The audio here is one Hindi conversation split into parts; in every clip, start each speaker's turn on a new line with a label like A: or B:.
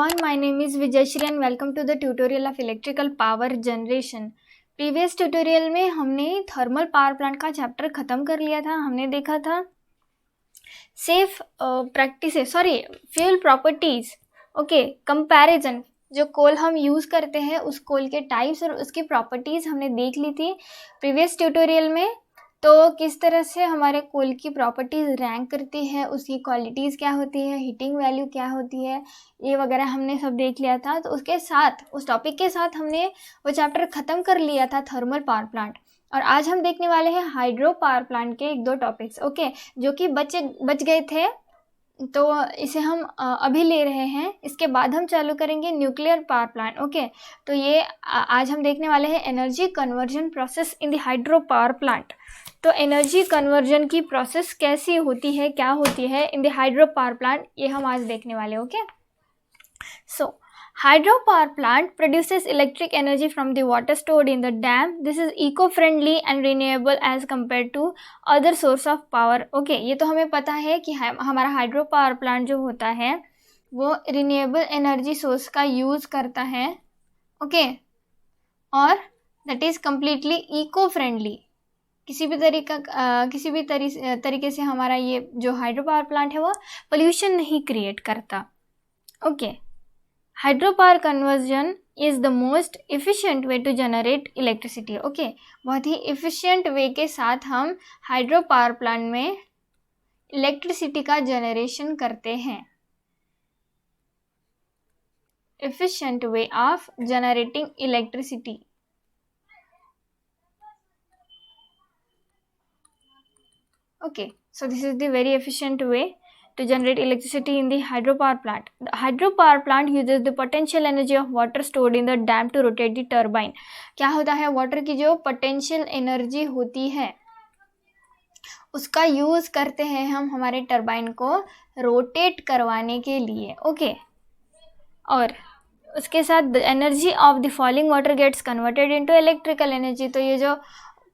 A: everyone, my name is Vijayshri and welcome to the tutorial of electrical power generation. Previous tutorial में हमने थर्मल पावर प्लांट का चैप्टर ख़त्म कर लिया था। हमने देखा था फ्यूल प्रॉपर्टीज़, ओके, कंपैरिजन। जो कोल हम यूज़ करते हैं उस कोल के टाइप्स और उसकी प्रॉपर्टीज़ हमने देख ली थी प्रीवियस ट्यूटोरियल में। तो किस तरह से हमारे कोल की प्रॉपर्टीज़ रैंक करती है, उसकी क्वालिटीज़ क्या होती है, हीटिंग वैल्यू क्या होती है, ये वगैरह हमने सब देख लिया था। तो उसके साथ, उस टॉपिक के साथ हमने वो चैप्टर ख़त्म कर लिया था थर्मल पावर प्लांट। और आज हम देखने वाले हैं हाइड्रो पावर प्लांट के एक दो टॉपिक्स, ओके, जो कि बच गए थे, तो इसे हम अभी ले रहे हैं। इसके बाद हम चालू करेंगे न्यूक्लियर पावर प्लांट, ओके। तो ये आज हम देखने वाले हैं energy conversion process in the hydro power plant. तो एनर्जी कन्वर्जन की प्रोसेस कैसी होती है, क्या होती है in the hydro power plant, ये हम आज देखने वाले, okay. So hydro power plant produces electric energy from the water stored in the dam. This is eco-friendly and renewable as compared to other source of power. Okay, ये तो हमें पता है कि हमारा हाइड्रो पावर प्लांट जो होता है वो रिन्यूएबल एनर्जी सोर्स का यूज़ करता है, ओके, और that is completely eco friendly. किसी भी तरीके से हमारा ये जो हाइड्रो पावर प्लांट है वो पोल्यूशन नहीं क्रिएट करता, okay. Hydropower conversion is the most efficient way to generate electricity, okay. बहुत ही इफ़िशियंट वे के साथ हम हाइड्रो पावर प्लांट में इलेक्ट्रिसिटी का जनरेशन करते हैं। efficient way of generating electricity. Okay, so this is the very efficient way to generate electricity in the hydropower plant. The hydropower plant uses the potential energy of water stored in the dam to rotate the turbine. क्या होता है, वाटर की जो पोटेंशियल एनर्जी होती है उसका यूज़ करते हैं हम हमारे टरबाइन को रोटेट करवाने के लिए, ओके। और उसके साथ energy of the falling water gets converted into electrical energy. तो ये जो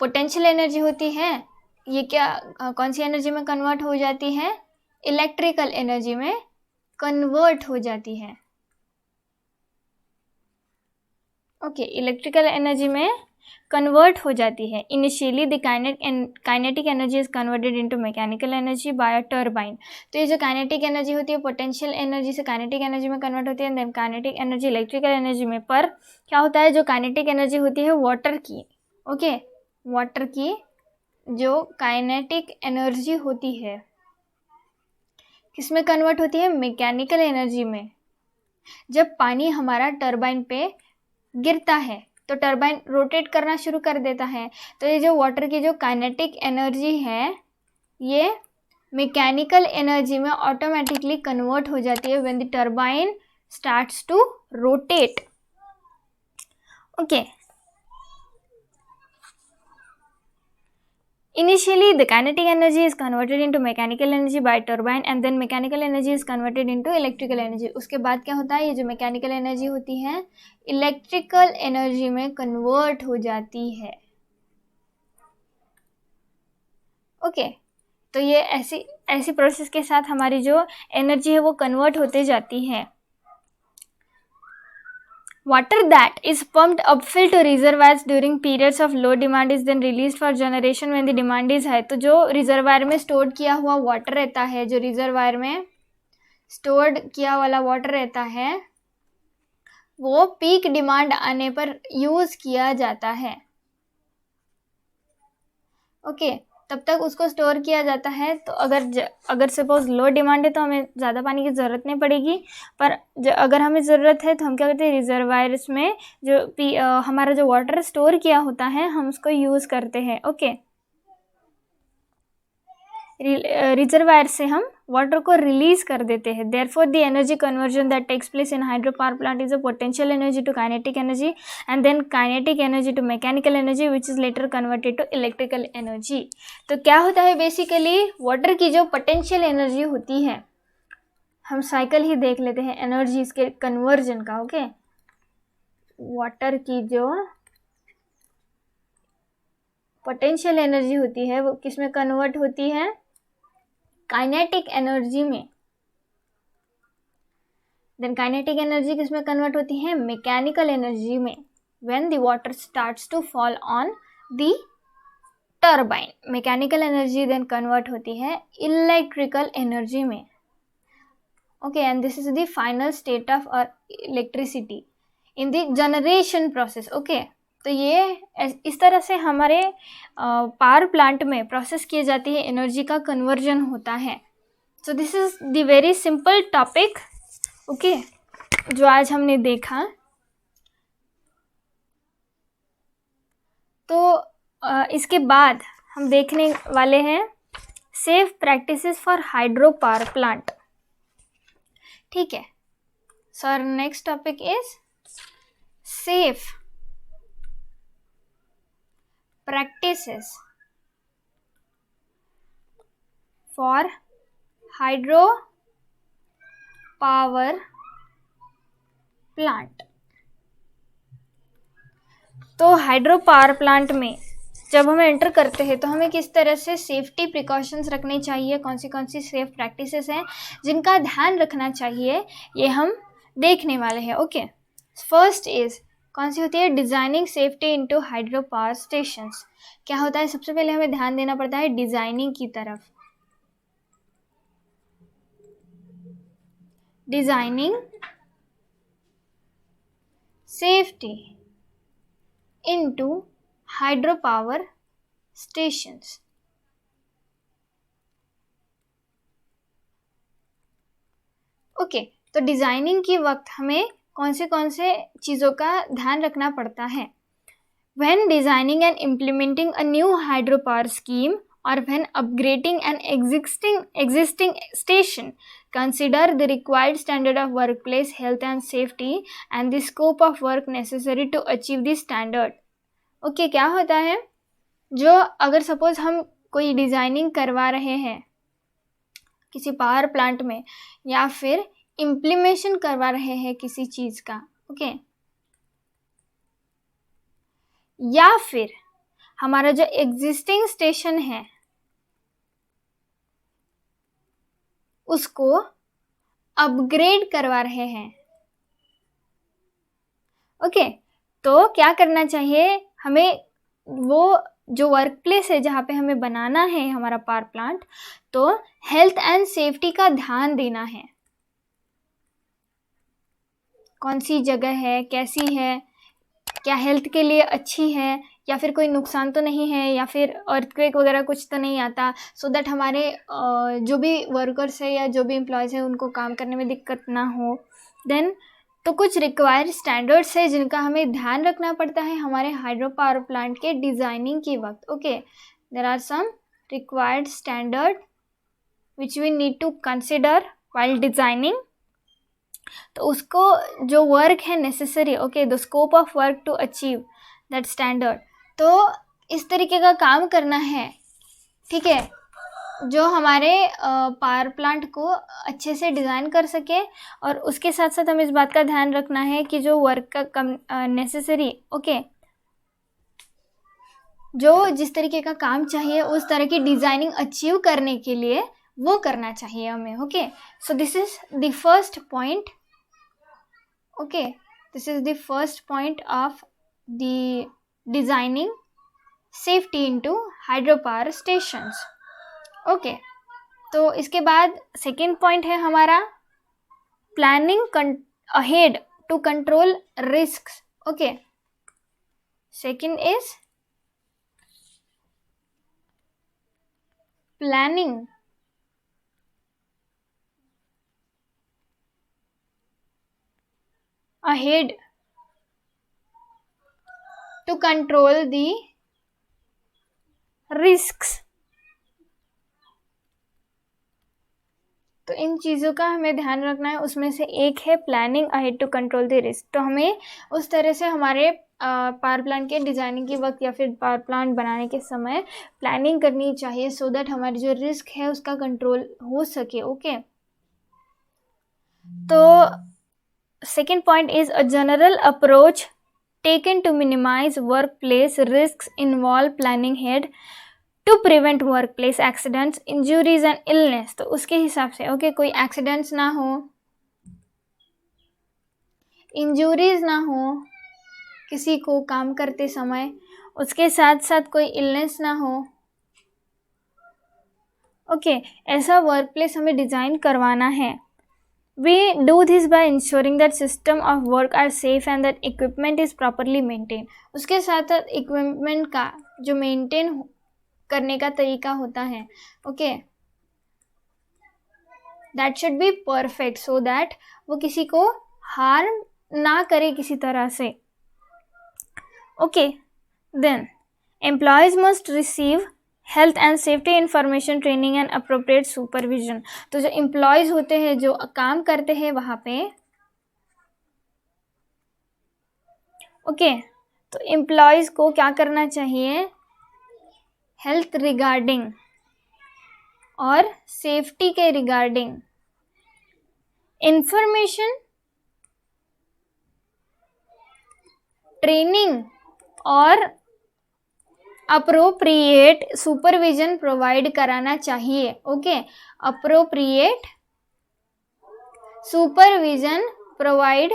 A: पोटेंशियल एनर्जी होती है ये कौन सी एनर्जी में कन्वर्ट हो जाती है, इलेक्ट्रिकल एनर्जी में कन्वर्ट हो जाती है, ओके, इलेक्ट्रिकल एनर्जी में कन्वर्ट हो जाती है। Initially the kinetic energy is converted into mechanical energy by a turbine. तो ये जो काइनेटिक एनर्जी होती है पोटेंशियल एनर्जी से काइनेटिक एनर्जी में कन्वर्ट होती है, then kinetic energy electrical energy में। पर क्या होता है, जो काइनेटिक एनर्जी होती है वाटर की, ओके, वाटर की जो काइनेटिक एनर्जी होती है किस में कन्वर्ट होती है, मैकेनिकल एनर्जी में। जब पानी हमारा टरबाइन पे गिरता है तो टरबाइन रोटेट करना शुरू कर देता है, तो ये जो वाटर की जो काइनेटिक एनर्जी है ये मैकेनिकल एनर्जी में ऑटोमेटिकली कन्वर्ट हो जाती है when the turbine starts to rotate, okay. Initially, the kinetic energy is converted into mechanical energy by turbine and then mechanical energy is converted into electrical energy. उसके बाद क्या होता है, ये जो mechanical energy होती है electrical energy में convert हो जाती है, ओके। तो ये ऐसी प्रोसेस के साथ हमारी जो एनर्जी है वो कन्वर्ट होते जाती है। Water that is pumped upfill to reservoirs during periods of low demand is then released for generation when the demand is high. तो जो रिजर्वायर में स्टोर्ड किया हुआ वाटर रहता है, जो रिजर्वायर में स्टोर्ड किया वाला वाटर रहता है वो पीक डिमांड आने पर यूज़ किया जाता है, ओके। तब तक उसको स्टोर किया जाता है। तो अगर सपोज लो डिमांड है तो हमें ज़्यादा पानी की ज़रूरत नहीं पड़ेगी, पर अगर हमें ज़रूरत है तो हम क्या करते हैं, रिजर्वायर्स में जो हमारा जो वाटर स्टोर किया होता है हम उसको यूज़ करते हैं, ओके। रिजर्वायर से हम वाटर को रिलीज कर देते हैं। Therefore the energy conversion that takes place in hydro power plant is a potential energy to kinetic energy and then kinetic energy to mechanical energy which is later converted to electrical energy. तो क्या होता है, बेसिकली वाटर की जो पोटेंशियल एनर्जी होती है, हम साइकिल ही देख लेते हैं एनर्जी के कन्वर्जन का, ओके। वाटर की जो पोटेंशियल एनर्जी होती है वो किस में कन्वर्ट होती है, काइनेटिक एनर्जी में। देन काइनेटिक एनर्जी किसमें कन्वर्ट होती है, मैकेनिकल एनर्जी में, when the water starts to fall on the turbine. Mechanical energy then convert होती है इलेक्ट्रिकल एनर्जी में, okay, and this is the final state of electricity in the generation process, okay. तो ये इस तरह से हमारे पावर प्लांट में प्रोसेस किए जाती है, एनर्जी का कन्वर्जन होता है। सो this is the very simple topic, okay, जो आज हमने देखा। तो इसके बाद हम देखने वाले हैं safe practices for hydro power plant, ठीक है। So our next topic is safe practices for hydro power plant। तो हाइड्रो पावर प्लांट में जब हम एंटर करते हैं तो हमें किस तरह से सेफ्टी प्रिकॉशंस रखने चाहिए, कौन सी सेफ प्रैक्टिसेस हैं जिनका ध्यान रखना चाहिए, ये हम देखने वाले हैं, ओके। फर्स्ट इज कौन सी होती है, designing safety into hydro power stations. क्या होता है, सबसे पहले हमें ध्यान देना पड़ता है डिज़ाइनिंग की तरफ। Designing safety into hydro power stations, okay. तो डिज़ाइनिंग के वक्त हमें कौन से चीज़ों का ध्यान रखना पड़ता है। When designing and implementing a new hydropower scheme or when upgrading an existing station, consider the required standard of workplace health and safety and the scope of work necessary to achieve the standard, okay। क्या होता है, जो अगर सपोज हम कोई डिज़ाइनिंग करवा रहे हैं किसी पावर प्लांट में, या फिर इम्प्लीमेशन करवा रहे हैं किसी चीज़ का, ओके, या फिर हमारा जो एग्जिस्टिंग स्टेशन है उसको अपग्रेड करवा रहे हैं, ओके। तो क्या करना चाहिए, हमें वो जो वर्क प्लेस है जहाँ पे हमें बनाना है हमारा पावर प्लांट, तो हेल्थ एंड सेफ्टी का ध्यान देना है। कौन सी जगह है, कैसी है, क्या हेल्थ के लिए अच्छी है, या फिर कोई नुकसान तो नहीं है, या फिर अर्थक्वेक वगैरह कुछ तो नहीं आता, सो दैट हमारे जो भी वर्कर्स है या जो भी एम्प्लॉयज़ है उनको काम करने में दिक्कत ना हो। देन तो कुछ रिक्वायर्ड स्टैंडर्ड्स है जिनका हमें ध्यान रखना पड़ता है हमारे हाइड्रो पावर प्लांट के डिज़ाइनिंग के वक्त, okay. There are some required standard which we need to consider while designing. तो उसको जो वर्क है necessary, okay, the scope of work to achieve that standard, तो इस तरीके का काम करना है, ठीक है, जो हमारे पावर प्लांट को अच्छे से डिज़ाइन कर सके। और उसके साथ साथ हमें इस बात का ध्यान रखना है कि जो वर्क का कम नेसेसरी, ओके, जो जिस तरीके का काम चाहिए उस तरह की डिज़ाइनिंग अचीव करने के लिए वो करना चाहिए हमें, okay. So this is the first point, okay, this is the first point of the designing safety into hydro power stations, okay. तो इसके बाद सेकेंड पॉइंट है हमारा planning ahead to control risks, okay. Second is planning ahead to control the risks। तो इन चीज़ों का हमें ध्यान रखना है, उसमें से एक है planning ahead to control the risk. तो हमें उस तरह से हमारे पावर प्लांट के डिज़ाइनिंग के वक्त या फिर पावर प्लांट बनाने के समय प्लानिंग करनी चाहिए, सो दैट हमारी जो रिस्क है उसका कंट्रोल हो सके, ओके। तो second point is a general approach taken to minimize workplace risks involve planning ahead to prevent workplace accidents, injuries and illness। तो उसके हिसाब से, ओके, कोई एक्सीडेंट्स ना हो, इंजरीज ना हो किसी को काम करते समय, उसके साथ साथ कोई इलनेस ना हो। ओके, ऐसा वर्क प्लेस हमें डिज़ाइन करवाना है। We do this by ensuring that system of work are safe and that equipment is properly maintained. उसके साथ साथ इक्विपमेंट का जो मेंटेन करने का तरीका होता है, okay, that should be perfect so that वो किसी को हार्म ना करे किसी तरह से। Okay, then employees must receive health and safety information training and appropriate supervision. तो जो एम्प्लॉयज होते हैं जो काम करते हैं वहाँ पे, ओके, तो एम्प्लॉयज को क्या करना चाहिए, हेल्थ रिगार्डिंग और सेफ्टी के रिगार्डिंग इंफॉर्मेशन, ट्रेनिंग और अप्रोप्रिएट सुपरविजन प्रोवाइड कराना चाहिए। ओके, अप्रोप्रिएट सुपरविजन प्रोवाइड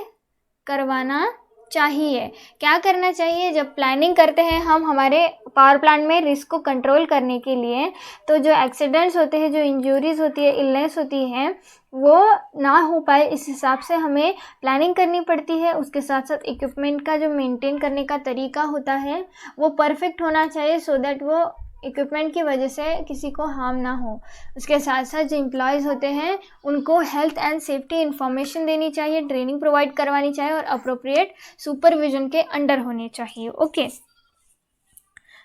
A: करवाना चाहिए। क्या करना चाहिए, जब प्लानिंग करते हैं हम हमारे पावर प्लांट में रिस्क को कंट्रोल करने के लिए, तो जो एक्सीडेंट्स होते हैं, जो इंजरीज होती है, इलनेस होती है, वो ना हो पाए इस हिसाब से हमें प्लानिंग करनी पड़ती है। उसके साथ साथ इक्विपमेंट का जो मेंटेन करने का तरीका होता है वो परफेक्ट होना चाहिए सो दैट वो इक्विपमेंट की वजह से किसी को हार्म ना हो। उसके साथ साथ जो एम्प्लॉयज़ होते हैं उनको हेल्थ एंड सेफ्टी इंफॉर्मेशन देनी चाहिए, ट्रेनिंग प्रोवाइड करवानी चाहिए और अप्रोप्रिएट सुपरविजन के अंडर होनी चाहिए। Okay,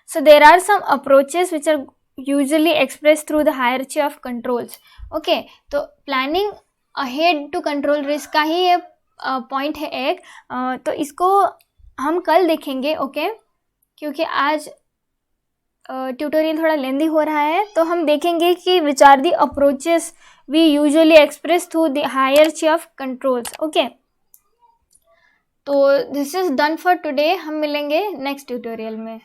A: so there are some approaches which are usually express through the hierarchy of controls. Okay, तो planning ahead to control risk का ही ये पॉइंट है एक, तो इसको हम कल देखेंगे। ओके, क्योंकि आज ट्यूटोरियल थोड़ा लेंदी हो रहा है, तो हम देखेंगे कि which are the approaches we usually express through the hierarchy of controls. Okay, तो this is done for today. हम मिलेंगे नेक्स्ट ट्यूटोरियल में।